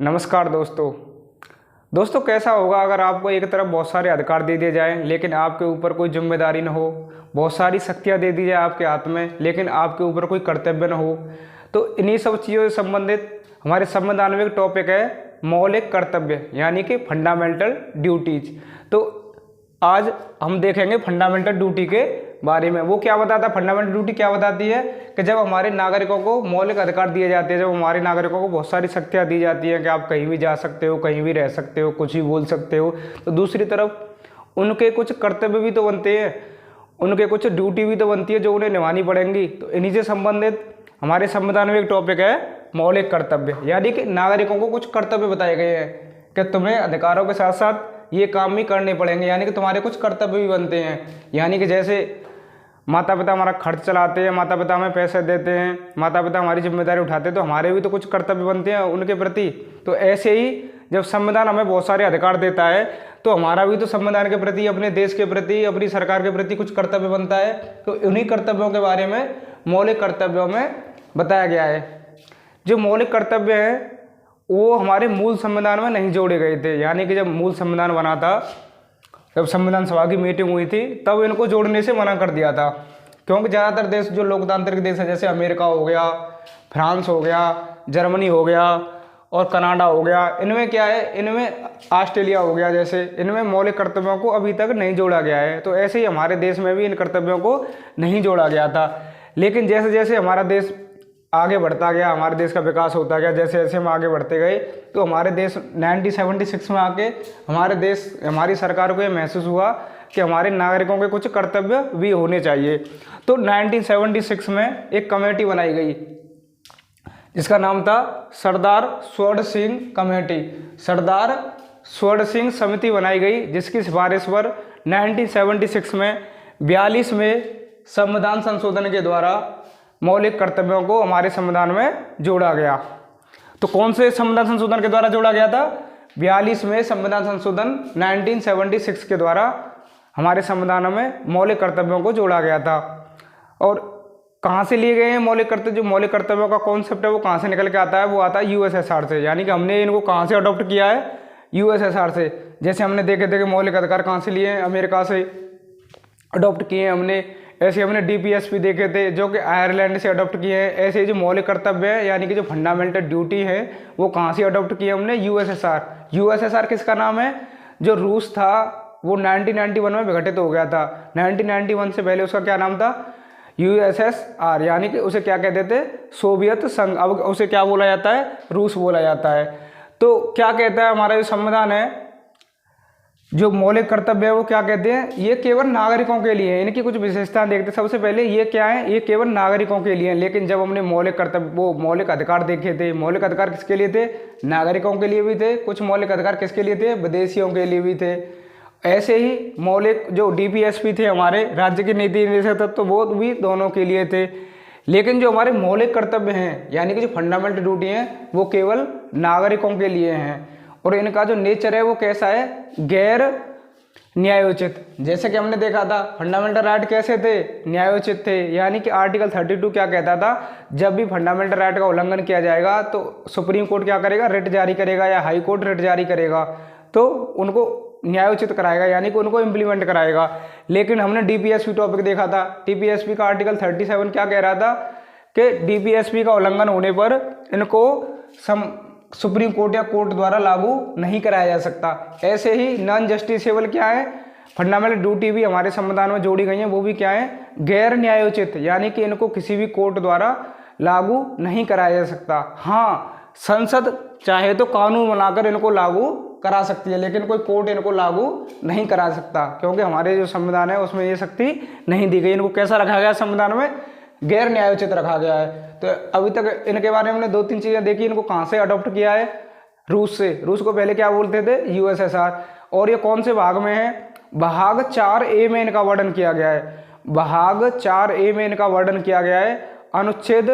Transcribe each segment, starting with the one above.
नमस्कार दोस्तों कैसा होगा अगर आपको एक तरफ बहुत सारे अधिकार दे दिए जाएं लेकिन आपके ऊपर कोई जिम्मेदारी न हो। बहुत सारी शक्तियां दे दी जाए आपके हाथ में लेकिन आपके ऊपर कोई कर्तव्य न हो। तो इन्हीं सब चीज़ों से संबंधित हमारे संविधान में एक टॉपिक है मौलिक कर्तव्य यानी कि फंडामेंटल ड्यूटीज। तो आज हम देखेंगे फंडामेंटल ड्यूटी के बारे में। वो क्या बताता है, फंडामेंटल ड्यूटी क्या बताती है कि जब हमारे नागरिकों को मौलिक अधिकार दिए जाते हैं, जब हमारे नागरिकों को बहुत सारी शक्तियाँ दी जाती हैं कि आप कहीं भी जा सकते हो, कहीं भी रह सकते हो, कुछ भी बोल सकते हो, तो दूसरी तरफ उनके कुछ कर्तव्य भी तो बनते हैं, उनके कुछ ड्यूटी भी तो बनती है जो उन्हें निभानी पड़ेंगी। तो इन्हीं से संबंधित हमारे संविधान में एक टॉपिक है मौलिक कर्तव्य, यानी कि नागरिकों को कुछ कर्तव्य बताए गए हैं कि तुम्हें अधिकारों के साथ साथ ये काम भी करने पड़ेंगे, यानी कि तुम्हारे कुछ कर्तव्य भी बनते हैं। यानी कि जैसे माता पिता हमारा खर्च चलाते हैं, माता पिता हमें पैसे देते हैं, माता पिता हमारी जिम्मेदारी उठाते हैं, तो हमारे भी तो कुछ कर्तव्य बनते हैं उनके प्रति। तो ऐसे ही जब संविधान हमें बहुत सारे अधिकार देता है तो हमारा भी तो संविधान के प्रति, अपने देश के प्रति, अपनी सरकार के प्रति कुछ कर्तव्य बनता है। तो उन्हीं कर्तव्यों के बारे में मौलिक कर्तव्यों में बताया गया है। जो मौलिक कर्तव्य हैं वो हमारे मूल संविधान में नहीं जोड़े गए थे, यानी कि जब मूल संविधान बना था, जब संविधान सभा की मीटिंग हुई थी, तब इनको जोड़ने से मना कर दिया था। क्योंकि ज़्यादातर देश जो लोकतांत्रिक देश है, जैसे अमेरिका हो गया, फ्रांस हो गया, जर्मनी हो गया और कनाडा हो गया, इनमें क्या है, इनमें ऑस्ट्रेलिया हो गया, जैसे इनमें मौलिक कर्तव्यों को अभी तक नहीं जोड़ा गया है। तो ऐसे ही हमारे देश में भी इन कर्तव्यों को नहीं जोड़ा गया था। लेकिन जैसे जैसे हमारा देश आगे बढ़ता गया, हमारे देश का विकास होता गया, जैसे जैसे हम आगे बढ़ते गए, तो हमारे देश 1976 में आके हमारी सरकार को ये महसूस हुआ कि हमारे नागरिकों के कुछ कर्तव्य भी होने चाहिए। तो 1976 में एक कमेटी बनाई गई जिसका नाम था सरदार स्वर्ण सिंह कमेटी, सरदार स्वर्ण सिंह समिति बनाई गई, जिसकी सिफारिश पर 1976 में 42वें संविधान संशोधन के द्वारा मौलिक कर्तव्यों को हमारे संविधान में जोड़ा गया। तो कौन से संविधान संशोधन के द्वारा जोड़ा गया था? 42वें संविधान संशोधन 1976 के द्वारा हमारे संविधान में मौलिक कर्तव्यों को जोड़ा गया था। और कहाँ से लिए गए हैं मौलिक कर्तव्य? जो मौलिक कर्तव्यों का कॉन्सेप्ट है वो कहाँ से निकल के आता है? वो आता है यूएसएसआर से, यानी कि हमने इनको कहाँ से अडॉप्ट किया है? यूएसएसआर से। जैसे हमने देखे थे कि मौलिक अधिकार कहाँ से लिए हैं? अमेरिका से अडॉप्ट किए हैं हमने। ऐसे हमने डीपीएसपी देखे थे जो कि आयरलैंड से अडॉप्ट किए हैं। ऐसे जो मौलिक कर्तव्य है यानी कि जो फंडामेंटल ड्यूटी है वो कहाँ से अडॉप्ट किए हमने? यूएसएसआर। यूएसएसआर किसका नाम है? जो रूस था वो 1991 में विघटित हो गया था। 1991 से पहले उसका क्या नाम था? यूएसएसआर, यानी कि उसे क्या कहते थे? सोवियत संघ। अब उसे क्या बोला जाता है? रूस बोला जाता है। तो क्या कहता है हमारा जो संविधान है, जो मौलिक कर्तव्य है वो क्या कहते हैं? ये केवल नागरिकों के लिए है। इनकी कुछ विशेषताएं देखते हैं। सबसे पहले ये क्या है? ये केवल नागरिकों के लिए है। लेकिन जब हमने मौलिक कर्तव्य, वो मौलिक अधिकार देखे थे, मौलिक अधिकार किसके लिए थे? नागरिकों के लिए भी थे। कुछ मौलिक अधिकार किसके लिए थे? विदेशियों के लिए भी थे। ऐसे ही मौलिक जो डीपीएसपी थे हमारे राज्य के नीति निदेशक तत्व, तो वो भी दोनों के लिए थे। लेकिन जो हमारे मौलिक कर्तव्य हैं यानी कि जो फंडामेंटल ड्यूटी हैं वो केवल नागरिकों के लिए हैं। और इनका जो नेचर है वो कैसा है? गैर न्यायोचित। जैसे कि हमने देखा था फंडामेंटल राइट कैसे थे? न्यायोचित थे। यानी कि आर्टिकल 32 क्या कहता था? जब भी फंडामेंटल राइट का उल्लंघन किया जाएगा तो सुप्रीम कोर्ट क्या करेगा? रिट जारी करेगा या हाई कोर्ट रिट जारी करेगा, तो उनको न्यायोचित कराएगा, यानी कि उनको इम्प्लीमेंट कराएगा। लेकिन हमने डीपीएसपी टॉपिक देखा था। डीपीएसपी का आर्टिकल 37 क्या कह रहा था कि डीपीएसपी का उल्लंघन होने पर इनको सुप्रीम कोर्ट या कोर्ट द्वारा लागू नहीं कराया जा सकता। ऐसे ही नॉन जस्टिसेबल क्या है? फंडामेंटल ड्यूटी भी हमारे संविधान में जोड़ी गई है, वो भी क्या है? गैर न्यायोचित, यानी कि इनको किसी भी कोर्ट द्वारा लागू नहीं कराया जा सकता। हाँ, संसद चाहे तो कानून बनाकर इनको लागू करा सकती है, लेकिन कोई कोर्ट इनको लागू नहीं करा सकता, क्योंकि हमारे जो संविधान है उसमें ये शक्ति नहीं दी गई। इनको कैसा रखा गया संविधान में? गैर न्यायोचित रखा गया है। तो अभी तक इनके बारे में हमने 2-3 चीज़ें देखी। इनको कहाँ से अडॉप्ट किया है? रूस से। रूस को पहले क्या बोलते थे? यूएसएसआर। और ये कौन से भाग में है? भाग 4A में इनका वर्णन किया गया है। भाग 4A में इनका वर्णन किया गया है। अनुच्छेद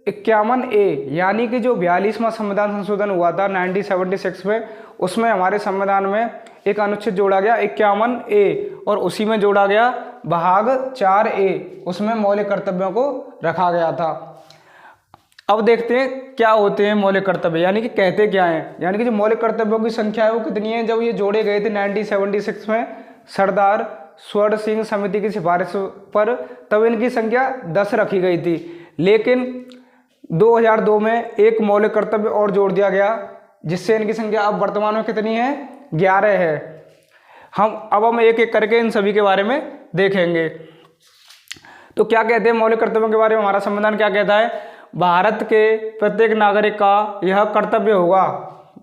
51A, यानी कि जो 42वां संविधान संशोधन हुआ था 1976 में, उसमें हमारे संविधान में एक अनुच्छेद जोड़ा गया 51A, और उसी में जोड़ा गया भाग 4A, उसमें मौलिक कर्तव्यों को रखा गया था। अब देखते हैं क्या होते हैं मौलिक कर्तव्य, यानी कि कहते क्या हैं। यानी कि जो मौलिक कर्तव्यों की संख्या है वो कितनी है। जब ये जोड़े गए थे 1976 में सरदार स्वर्ण सिंह समिति की सिफारिश पर, तब इनकी संख्या 10 रखी गई थी। लेकिन 2002 में एक मौलिक कर्तव्य और जोड़ दिया गया, जिससे इनकी संख्या अब वर्तमान में कितनी है, 11 है। हम एक एक करके इन सभी के बारे में देखेंगे। तो क्या कहते हैं मौलिक कर्तव्यों के बारे में, हमारा संविधान क्या कहता है। भारत के प्रत्येक नागरिक का यह कर्तव्य होगा,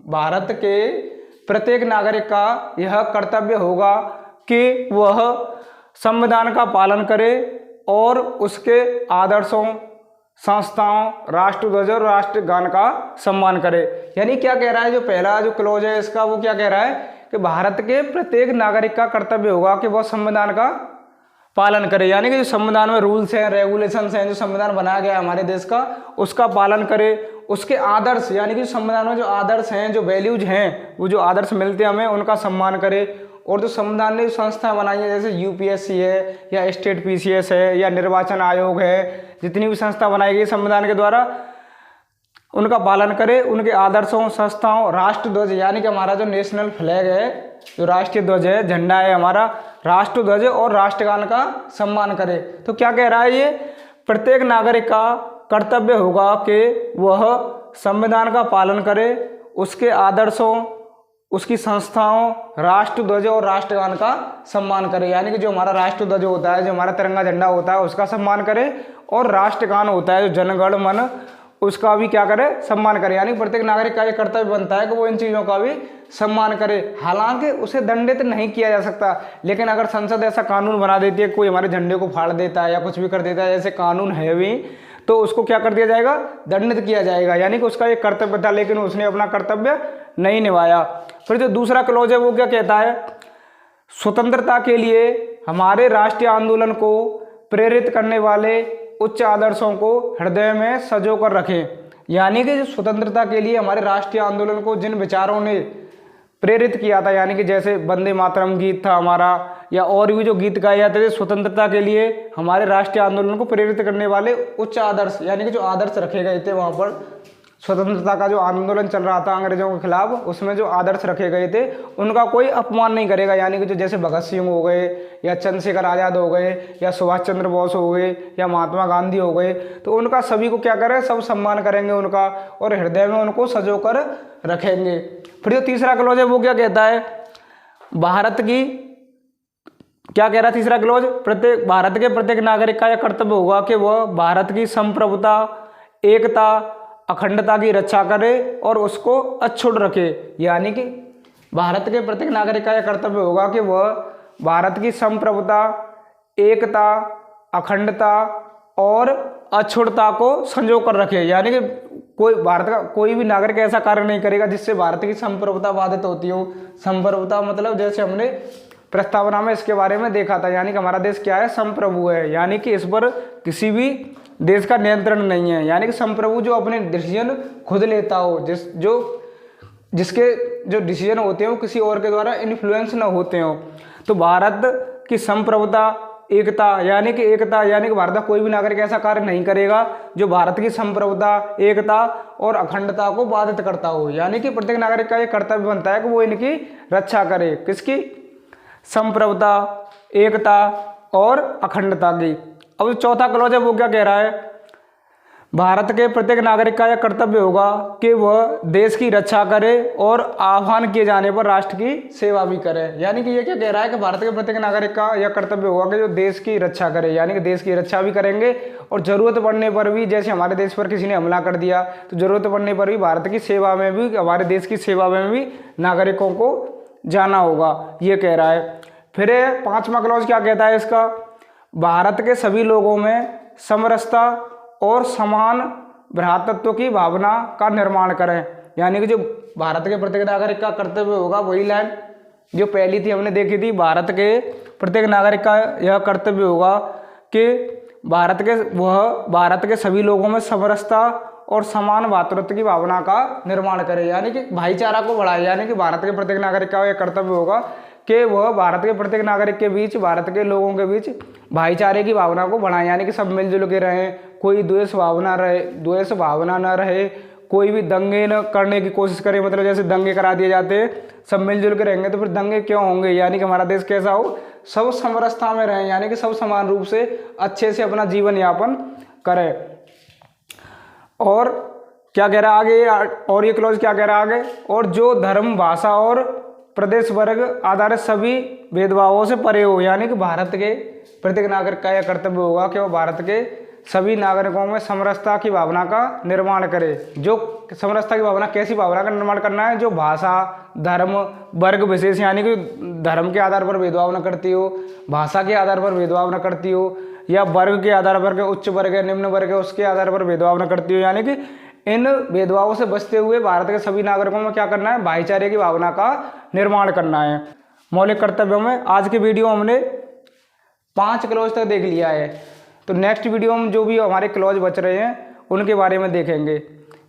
भारत के प्रत्येक नागरिक का यह कर्तव्य होगा कि वह संविधान का पालन करे और उसके आदर्शों, संस्थाओं, राष्ट्रध्वज और राष्ट्रगान का सम्मान करे। यानी क्या कह रहा है, जो पहला जो क्लॉज है इसका, वो क्या कह रहा है कि भारत के प्रत्येक नागरिक का कर्तव्य होगा कि वह संविधान का पालन करे। यानी कि जो संविधान में रूल्स हैं, रेगुलेशंस हैं, जो संविधान बनाया गया है हमारे देश का, उसका पालन करे। उसके आदर्श, यानी कि संविधान में जो आदर्श हैं, जो वैल्यूज हैं, वो जो आदर्श मिलते हैं हमें, उनका सम्मान करे। और जो संविधान ने संस्था बनाई है, जैसे यूपीएससी है या स्टेट पीसीएस है या निर्वाचन आयोग है, जितनी भी संस्था बनाई गई संविधान के द्वारा, उनका पालन करे। उनके आदर्शों, संस्थाओं, राष्ट्रध्वज, यानी कि हमारा जो नेशनल फ्लैग है, जो राष्ट्रीय ध्वज है, झंडा है हमारा, राष्ट्रध्वज और राष्ट्रगान का सम्मान करे। तो क्या कह रहा है ये, प्रत्येक नागरिक का कर्तव्य होगा कि वह संविधान का पालन करे, उसके आदर्शों, उसकी संस्थाओं, राष्ट्रध्वज और राष्ट्रगान का सम्मान करे। यानी कि जो हमारा राष्ट्रध्वज होता है, जो हमारा तिरंगा झंडा होता है, उसका सम्मान करे। और राष्ट्रगान होता है जो जन गण मन, उसका भी क्या करे, सम्मान करे। यानी प्रत्येक नागरिक का ये कर्तव्य बनता है कि वो इन चीज़ों का भी सम्मान करे। हालांकि उसे दंडित नहीं किया जा सकता, लेकिन अगर संसद ऐसा कानून बना देती है, कोई हमारे झंडे को फाड़ देता है या कुछ भी कर देता है, जैसे कानून है भी, तो उसको क्या कर दिया जाएगा, दंडित किया जाएगा। यानी कि उसका एक कर्तव्य था, लेकिन उसने अपना कर्तव्य नहीं निभाया। फिर जो दूसरा क्लॉज है वो क्या कहता है, स्वतंत्रता के लिए हमारे राष्ट्रीय आंदोलन को प्रेरित करने वाले उच्च आदर्शों को हृदय में सजो कर रखें। यानी कि जो स्वतंत्रता के लिए हमारे राष्ट्रीय आंदोलन को जिन विचारों ने प्रेरित किया था, यानी कि जैसे वंदे मातरम गीत था हमारा, या और भी जो गीत गाए जाते थे स्वतंत्रता के लिए, हमारे राष्ट्रीय आंदोलन को प्रेरित करने वाले उच्च आदर्श, यानी कि जो आदर्श रखे गए थे वहाँ पर, स्वतंत्रता का जो आंदोलन चल रहा था अंग्रेजों के खिलाफ, उसमें जो आदर्श रखे गए थे उनका कोई अपमान नहीं करेगा। यानी कि जो जैसे भगत सिंह हो गए या चंद्रशेखर आज़ाद हो गए या सुभाष चंद्र बोस हो गए या महात्मा गांधी हो गए, तो उनका सभी को क्या करें, सब सम्मान करेंगे उनका और हृदय में उनको सजो कर रखेंगे। फिर जो तीसरा क्लॉज है वो क्या कहता है, भारत की, क्या कह रहा है तीसरा क्लॉज, भारत के प्रत्येक नागरिक का यह कर्तव्य होगा कि वह भारत की संप्रभुता, एकता, अखंडता की रक्षा करे और उसको अछूट रखे। यानी कि भारत के प्रत्येक नागरिक का यह कर्तव्य होगा कि वह भारत की संप्रभुता, एकता, अखंडता और अछूटता को संजो कर रखे। यानी कि भारत का कोई भी नागरिक ऐसा कार्य नहीं करेगा जिससे भारत की संप्रभुता बाधित होती हो। संप्रभुता मतलब जैसे हमने प्रस्तावना में इसके बारे में देखा था, यानी कि हमारा देश क्या है, संप्रभु है। यानी कि इस पर किसी भी देश का नियंत्रण नहीं है। यानी कि संप्रभु जो अपने डिसीजन खुद लेता हो, जिसके जो डिसीजन होते हैं वो किसी और के द्वारा इन्फ्लुएंस ना होते हो। तो भारत की संप्रभुता, एकता, यानी कि भारत का कोई भी नागरिक ऐसा कार्य नहीं करेगा जो भारत की संप्रभुता, एकता और अखंडता को बाधित करता हो। यानी कि प्रत्येक नागरिक का ये कर्तव्य बनता है कि वो इनकी रक्षा करे, किसकी, संप्रभुता, एकता और अखंडता की। अब चौथा क्लॉज है वो क्या कह रहा है, भारत के प्रत्येक नागरिक का यह कर्तव्य होगा कि वह देश की रक्षा करे और आह्वान किए जाने पर राष्ट्र की सेवा भी करे। यानी कि ये क्या कह रहा है कि भारत के प्रत्येक नागरिक का यह कर्तव्य होगा कि जो देश की रक्षा करे, यानी कि देश की रक्षा भी करेंगे और ज़रूरत पड़ने पर भी, जैसे हमारे देश पर किसी ने हमला कर दिया तो ज़रूरत पड़ने पर भी भारत की सेवा में भी, हमारे देश की सेवा में भी नागरिकों को जाना होगा, ये कह रहा है। फिर पांचवा क्लॉज क्या कहता है इसका, भारत के सभी लोगों में समरसता और समान भ्रातृत्व की भावना का निर्माण करें। यानी कि जो भारत के प्रत्येक नागरिक का कर्तव्य होगा, वही लाइन जो पहली थी हमने देखी थी, भारत के प्रत्येक नागरिक का यह कर्तव्य होगा कि भारत के सभी लोगों में समरसता और समान भ्रातृत्व की भावना का निर्माण करे, यानी कि भाईचारा को बढ़ाए। यानी कि भारत के प्रत्येक नागरिक का यह कर्तव्य होगा कि वह भारत के प्रत्येक नागरिक के बीच, भारत के लोगों के बीच भाईचारे की भावना को बढ़ाएं, यानी कि सब मिलजुल के रहें, कोई द्वेष भावना न रहे, कोई भी दंगे न करने की कोशिश करे, मतलब जैसे दंगे करा दिए जाते हैं, सब मिलजुल के रहेंगे तो फिर दंगे क्यों होंगे। यानी कि हमारा देश कैसा हो, सब समरसता में रहें, यानी कि सब समान रूप से अच्छे से अपना जीवन यापन करें। और क्या कह रहा है आगे, और ये क्लॉज क्या कह रहा है आगे, और जो धर्म, भाषा और प्रदेश वर्ग आधारित सभी भेदभावों से परे हो। यानी कि भारत के प्रत्येक नागरिक का यह कर्तव्य होगा कि वह भारत के सभी नागरिकों में समरसता की भावना का निर्माण करे। जो समरसता की भावना, कैसी भावना का निर्माण करना है, जो भाषा, धर्म, वर्ग विशेष, यानी कि धर्म के आधार पर भेदभाव न करती हो, भाषा के आधार पर भेदभाव न करती हो, या वर्ग के आधार पर, उच्च वर्ग है, निम्न वर्ग है, उसके आधार पर भेदभाव न करती हो। यानी कि इन भेदभावों से बचते हुए भारत के सभी नागरिकों में क्या करना है, भाईचारे की भावना का निर्माण करना है। मौलिक कर्तव्यों में आज की वीडियो हमने 5 क्लॉज तक देख लिया है। तो नेक्स्ट वीडियो में जो भी हमारे क्लॉज बच रहे हैं उनके बारे में देखेंगे।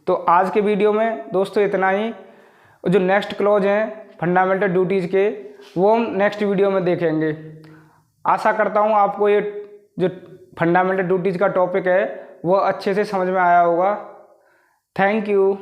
तो आज के वीडियो में दोस्तों इतना ही। जो नेक्स्ट क्लॉज हैं फंडामेंटल ड्यूटीज़ के, वो हम नेक्स्ट वीडियो में देखेंगे। आशा करता हूँ आपको ये जो फंडामेंटल ड्यूटीज़ का टॉपिक है वो अच्छे से समझ में आया होगा। Thank you.